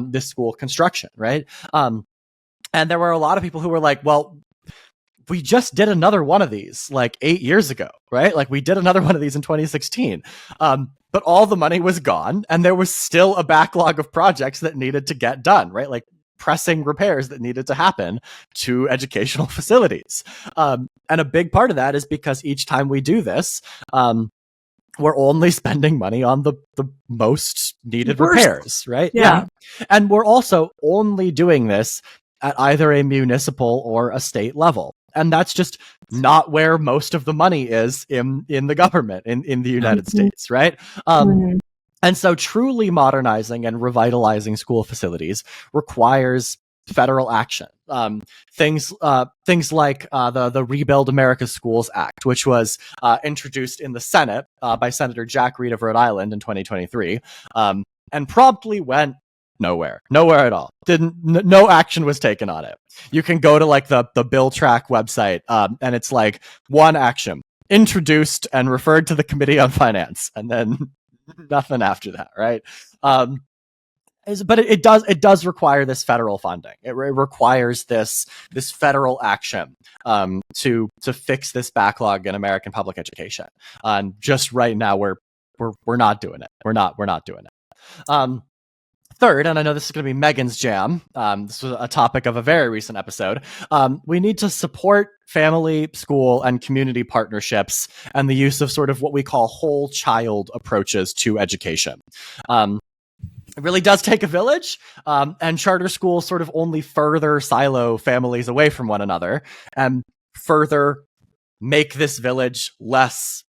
this school construction, right? And there were a lot of people who were like, well, we just did another one of these like 8 years ago, right? Like we did another one of these in 2016. But all the money was gone and there was still a backlog of projects that needed to get done, right? Like pressing repairs that needed to happen to educational facilities. And a big part of that is because each time we do this, we're only spending money on the most needed repairs, right?
Yeah.
And we're also only doing this at either a municipal or a state level. And that's just not where most of the money is in the government in the United States, right? And so truly modernizing and revitalizing school facilities requires federal action. Things like the Rebuild America Schools Act, which was introduced in the Senate by Senator Jack Reed of Rhode Island in 2023, and promptly went nowhere at all. No action was taken on it. You can go to like the Bill Track website, and it's like one action introduced and referred to the Committee on Finance, and then nothing after that, right? But it does require this federal funding. It requires this federal action to fix this backlog in American public education. Just right now, we're not doing it. We're not doing it. Third, and I know this is going to be Megan's jam. This was a topic of a very recent episode. We need to support family, school, and community partnerships and the use of sort of what we call whole child approaches to education. It really does take a village, and charter schools sort of only further silo families away from one another and further make this village less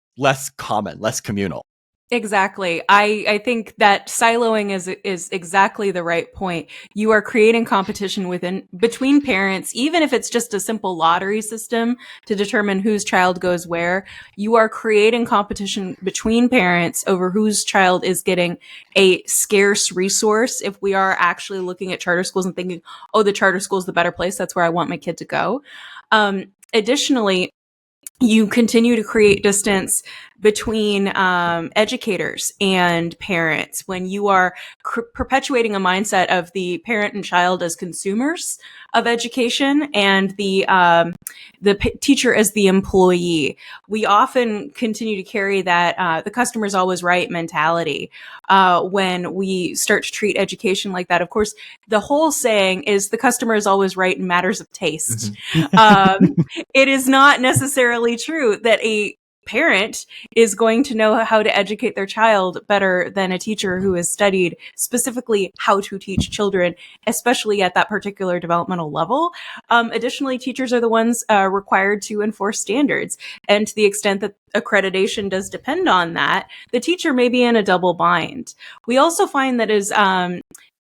common, less communal.
Exactly. I think that siloing is exactly the right point. You are creating competition between parents, even if it's just a simple lottery system to determine whose child goes where. You are creating competition between parents over whose child is getting a scarce resource. If we are actually looking at charter schools and thinking, oh, the charter school is the better place, that's where I want my kid to go. Additionally, you continue to create distance between educators and parents when you are perpetuating a mindset of the parent and child as consumers of education and the teacher as the employee. We often continue to carry that the customer's always right mentality when we start to treat education like that. Of course, the whole saying is the customer is always right in matters of taste. It is not necessarily true that a parent is going to know how to educate their child better than a teacher who has studied specifically how to teach children, especially at that particular developmental level. Additionally, teachers are the ones required to enforce standards. And to the extent that accreditation does depend on that, the teacher may be in a double bind. We also find that as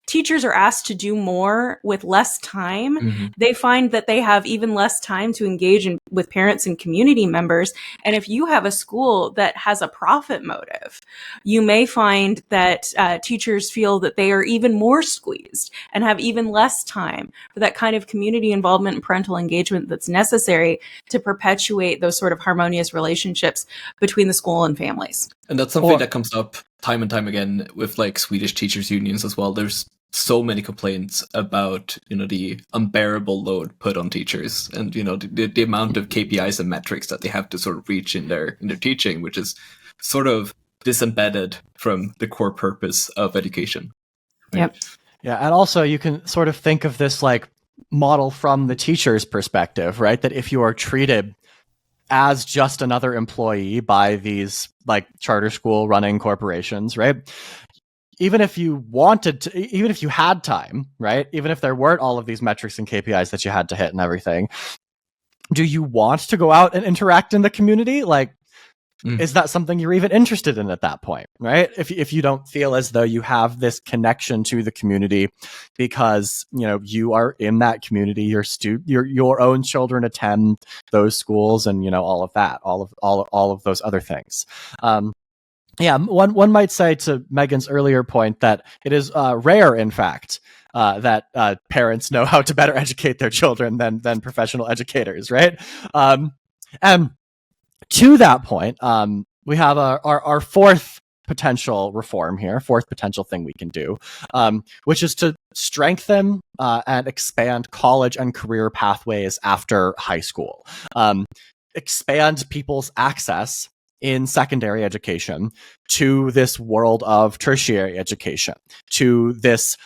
teachers are asked to do more with less time, they find that they have even less time to engage with parents and community members. And if you have a school that has a profit motive, you may find that teachers feel that they are even more squeezed and have even less time for that kind of community involvement and parental engagement that's necessary to perpetuate those sort of harmonious relationships between the school and families.
And that's something that comes up time and time again with like Swedish teachers unions as well. There's so many complaints about, the unbearable load put on teachers and, the amount of KPIs and metrics that they have to sort of reach in their teaching, which is sort of disembedded from the core purpose of education.
Right? Yep.
Yeah. And also you can sort of think of this like model from the teacher's perspective, right? That if you are treated as just another employee by these like charter school running corporations, right? Even if you wanted to, even if you had time, right? Even if there weren't all of these metrics and KPIs that you had to hit and everything, do you want to go out and interact in the community? Like, is that something you're even interested in at that point, right? If you don't feel as though you have this connection to the community because, you are in that community, your own children attend those schools and, all of that, all of those other things. Yeah, one might say to Megan's earlier point that it is rare, in fact, that parents know how to better educate their children than professional educators, right? And to that point, we have our fourth potential reform here, fourth potential thing we can do, which is to strengthen and expand college and career pathways after high school. Expand people's access in secondary education to this world of tertiary education, to this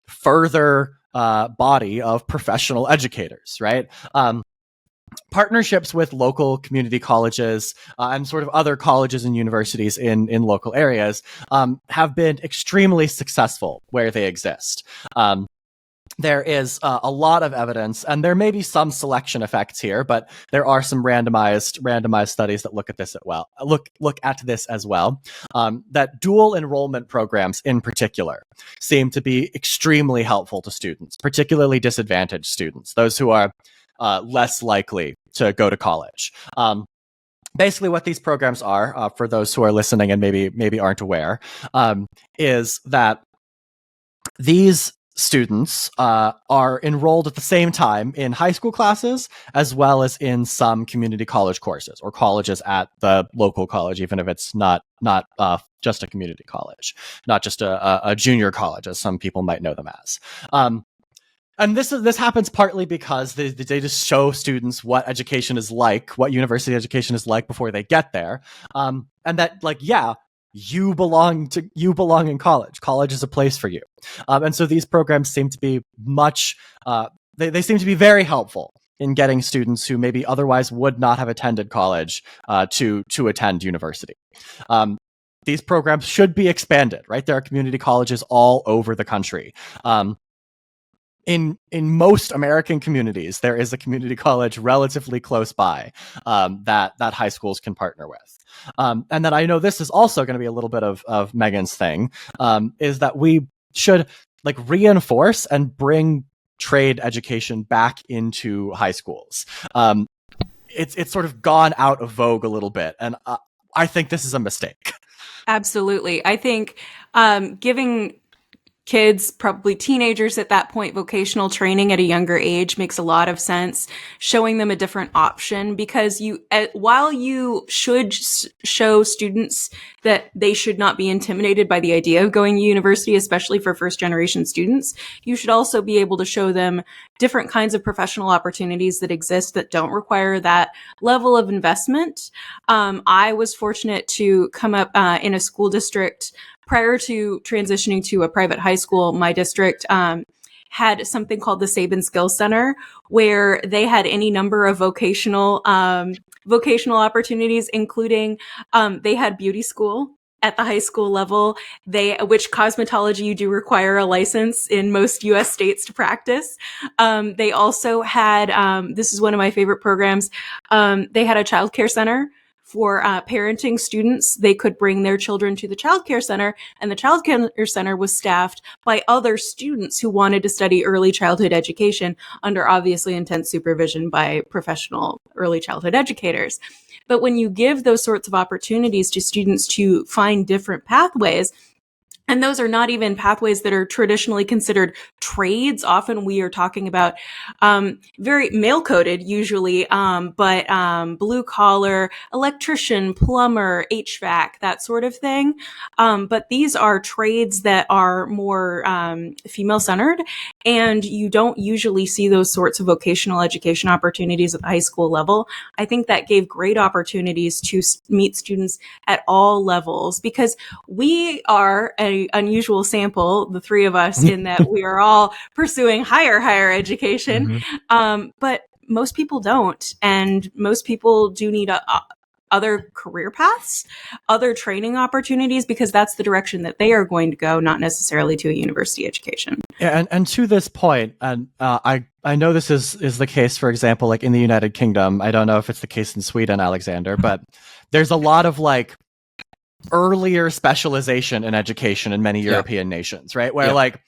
further body of professional educators, right? Partnerships with local community colleges and sort of other colleges and universities in local areas have been extremely successful where they exist. there is a lot of evidence, and there may be some selection effects here, but there are some randomized studies that look at this as well. That dual enrollment programs, in particular, seem to be extremely helpful to students, particularly disadvantaged students, those who are less likely to go to college. Basically, what these programs are, for those who are listening and maybe aren't aware, is that these students are enrolled at the same time in high school classes as well as in some community college courses or colleges at the local college, even if it's not just a community college, not just a junior college, as some people might know them as. And this happens partly because they just show students what education is like, what university education is like before they get there, and that, like, yeah, you belong in college. College is a place for you, and so these programs seem to be they seem to be very helpful in getting students who maybe otherwise would not have attended college to attend university. These programs should be expanded, right? There are community colleges all over the country. In most American communities, there is a community college relatively close by that high schools can partner with. And then I know this is also going to be a little bit of Megan's thing, is that we should like reinforce and bring trade education back into high schools. It's sort of gone out of vogue a little bit, and I think this is a mistake.
Absolutely. I think giving kids, probably teenagers at that point, vocational training at a younger age makes a lot of sense. Showing them a different option, because while you should show students that they should not be intimidated by the idea of going to university, especially for first generation students, you should also be able to show them different kinds of professional opportunities that exist that don't require that level of investment. I was fortunate to come up in a school district. Prior to transitioning to a private high school, my district had something called the Sabin Skills Center, where they had any number of vocational opportunities, including they had beauty school at the high school level, which cosmetology you do require a license in most U.S. states to practice. They also had, this is one of my favorite programs, they had a childcare center for parenting students. They could bring their children to the childcare center, and the childcare center was staffed by other students who wanted to study early childhood education under obviously intense supervision by professional early childhood educators. But when you give those sorts of opportunities to students to find different pathways, and those are not even pathways that are traditionally considered trades. Often we are talking about very male-coded usually, but blue collar, electrician, plumber, HVAC, that sort of thing. But these are trades that are more female-centered, and you don't usually see those sorts of vocational education opportunities at the high school level. I think that gave great opportunities to meet students at all levels, because we are an unusual sample, the three of us, in that we are all pursuing higher education.
Mm-hmm.
But most people don't, and most people do need other career paths, other training opportunities, because that's the direction that they are going to go, not necessarily to a university education.
Yeah, and to this point, and I know this is the case, for example, like in the United Kingdom. I don't know if it's the case in Sweden, Alexander, but there's a lot of like earlier specialization in education in many European nations, right? Where like,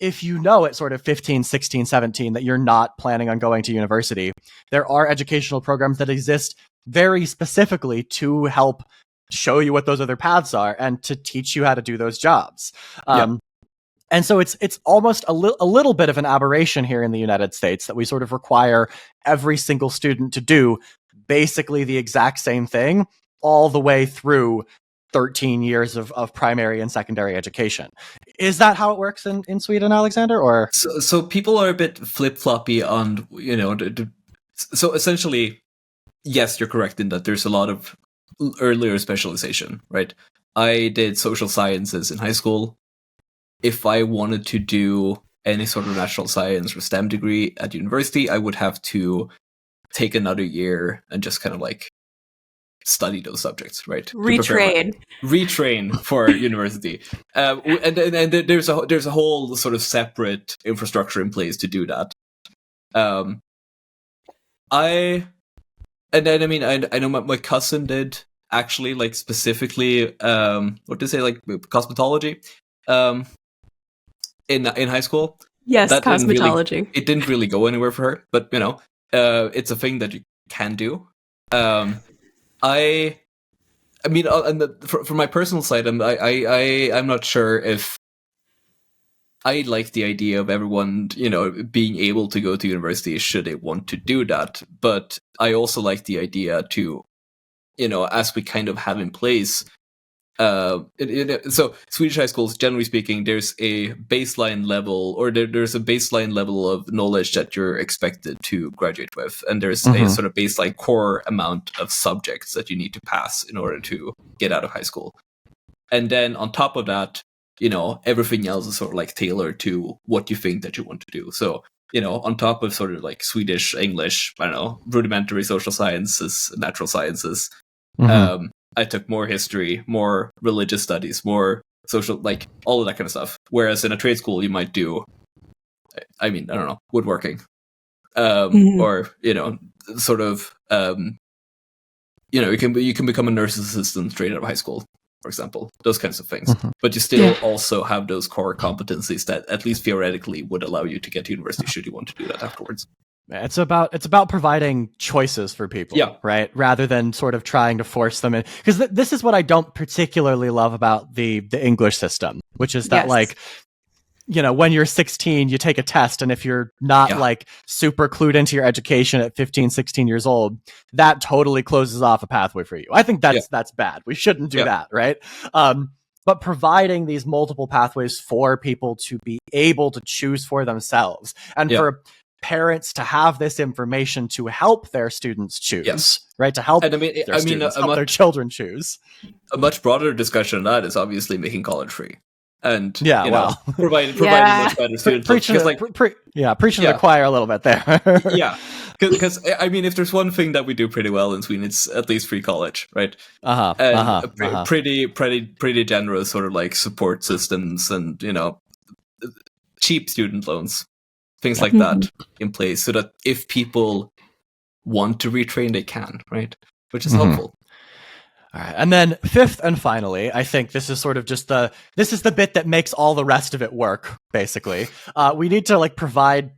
if you know at sort of 15, 16, 17 that you're not planning on going to university, there are educational programs that exist very specifically to help show you what those other paths are and to teach you how to do those jobs. And so it's almost a little bit of an aberration here in the United States that we sort of require every single student to do basically the exact same thing all the way through 13 years of primary and secondary education. Is that how it works in Sweden, Alexander? Or
so people are a bit flip-floppy on, so essentially, yes, you're correct in that there's a lot of earlier specialization, right? I did social sciences in high school. If I wanted to do any sort of natural science or STEM degree at university, I would have to take another year and just kind of like study those subjects, right?
Retrain
for university. And there's a whole sort of separate infrastructure in place to do that. I know my cousin did actually, like, specifically what to say, like, cosmetology in high school.
Yes, that cosmetology.
It didn't really go anywhere for her, but it's a thing that you can do. For my personal side, I'm not sure if I like the idea of everyone, being able to go to university should they want to do that. But I also like the idea to, as we kind of have in place, so Swedish high schools, generally speaking, there's a baseline level, or there's a baseline level of knowledge that you're expected to graduate with, and there's a sort of baseline core amount of subjects that you need to pass in order to get out of high school. And then on top of that, everything else is sort of like tailored to what you think that you want to do. So, on top of sort of like Swedish, English, I don't know, rudimentary social sciences, natural sciences, I took more history, more religious studies, more social, like all of that kind of stuff. Whereas in a trade school, you might do, I don't know, woodworking, or, sort of, you can become a nurse's assistant straight out of high school, for example, those kinds of things. But you still also have those core competencies that at least theoretically would allow you to get to university should you want to do that afterwards.
It's about providing choices for people, right? Rather than sort of trying to force them in. Because this is what I don't particularly love about the English system, which is that, like, when you're 16, you take a test, and if you're not like super clued into your education at 15, 16 years old, that totally closes off a pathway for you. I think that's bad. We shouldn't do that, right? But providing these multiple pathways for people to be able to choose for themselves, and for parents to have this information to help their students choose, right? To help their children choose.
A much broader discussion on that is obviously making college free. And providing much better students.
Preaching to the choir a little bit there.
Because if there's one thing that we do pretty well in Sweden, it's at least free college, right? Pretty generous sort of like support systems, and cheap student loans, things like that in place, so that if people want to retrain, they can, right? Which is helpful.
All right. And then fifth and finally, I think this is sort of just the bit that makes all the rest of it work, basically. We need to provide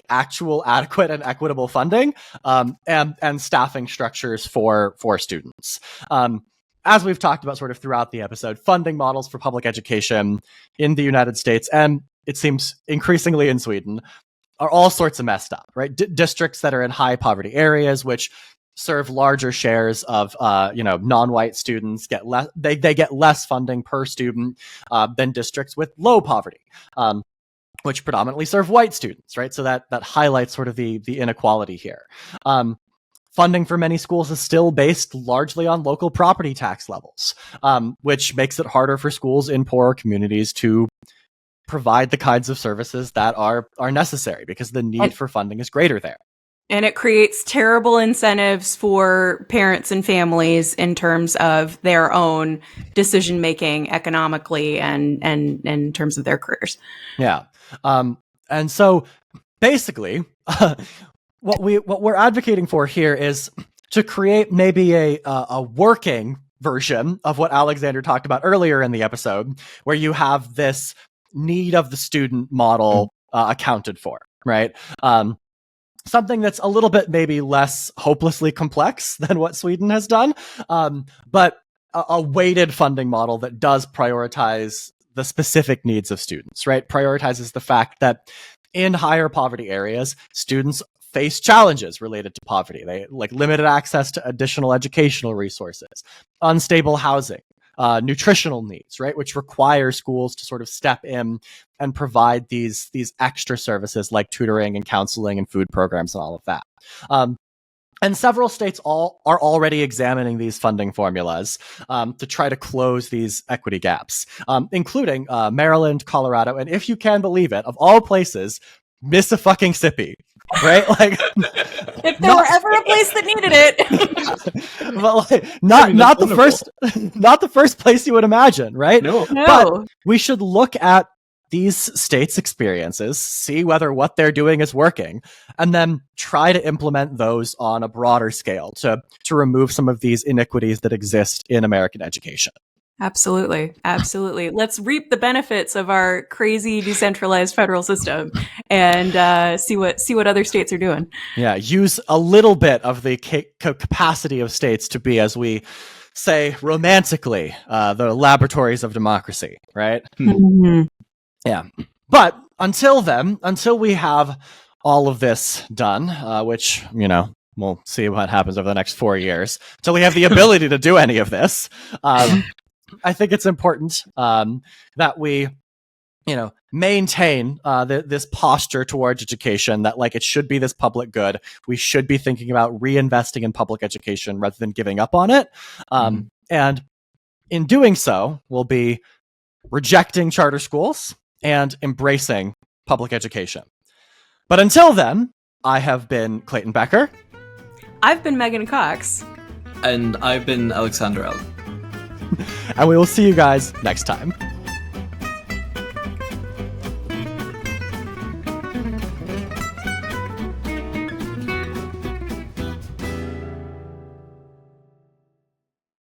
actual adequate and equitable funding, and staffing structures for students. As we've talked about sort of throughout the episode, funding models for public education in the United States, and it seems increasingly in Sweden, are all sorts of messed up, right? Districts that are in high poverty areas, which serve larger shares of non-white students, get less. They get less funding per student than districts with low poverty, which predominantly serve white students, right? So that highlights sort of the inequality here. Funding for many schools is still based largely on local property tax levels, which makes it harder for schools in poorer communities to provide the kinds of services that are necessary, because the need for funding is greater there.
And it creates terrible incentives for parents and families in terms of their own decision making economically and in terms of their careers.
Yeah. And so basically what we're advocating for here is to create maybe a working version of what Alexander talked about earlier in the episode, where you have this need of the student model accounted for, right? Something that's a little bit maybe less hopelessly complex than what Sweden has done, but a weighted funding model that does prioritize the specific needs of students, right? Prioritizes the fact that in higher poverty areas, students face challenges related to poverty. They limited access to additional educational resources, unstable housing, nutritional needs, right, which require schools to sort of step in and provide these extra services like tutoring and counseling and food programs and all of that. And several states are already examining these funding formulas to try to close these equity gaps, including Maryland, Colorado, and if you can believe it, of all places, Mississippi, right?
If there were ever a place that needed it.
But like, not the first place you would imagine, right?
No.
But we should look at these states' experiences, see whether what they're doing is working, and then try to implement those on a broader scale to remove some of these iniquities that exist in American education.
Absolutely. Absolutely. Let's reap the benefits of our crazy decentralized federal system and see what other states are doing.
Yeah, use a little bit of the capacity of states to be, as we say romantically, the laboratories of democracy, right?
Mm-hmm.
Yeah. But until then, until we have all of this done, which, we'll see what happens over the next 4 years, until we have the ability to do any of this, I think it's important that we, maintain this posture towards education, that like it should be this public good. We should be thinking about reinvesting in public education rather than giving up on it. And in doing so, we'll be rejecting charter schools and embracing public education. But until then, I have been Clayton Becker.
I've been Megan Cox.
And I've been Alexander Elg.
And we will see you guys next time.